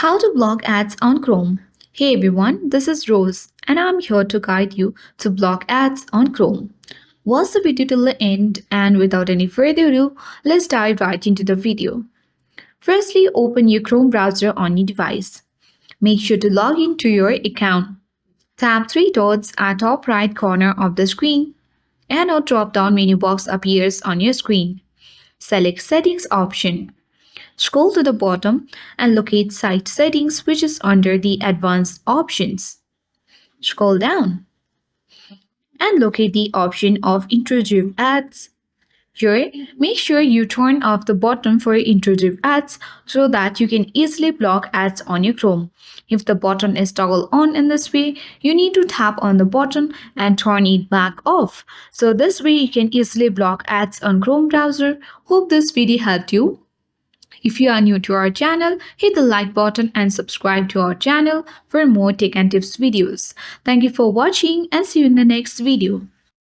How to block ads on Chrome. Hey everyone, this is Rose and I'm here to guide you to block ads on Chrome. Watch the video till the end and without any further ado, let's dive right into the video. Firstly, open your Chrome browser on your device. Make sure to log into your account. Tap three dots at top right corner of the screen and a drop-down menu box appears on your screen. Select Settings option. Scroll to the bottom and locate Site Settings, which is under the Advanced options. Scroll down and locate the option of Intrusive Ads. Here, make sure you turn off the button for intrusive ads so that you can easily block ads on your Chrome. If the button is toggled on in this way, you need to tap on the button and turn it back off. So this way you can easily block ads on Chrome browser. Hope this video helped you. If you are new to our channel, hit the like button and subscribe to our channel for more tech and tips videos. Thank you for watching and see you in the next video.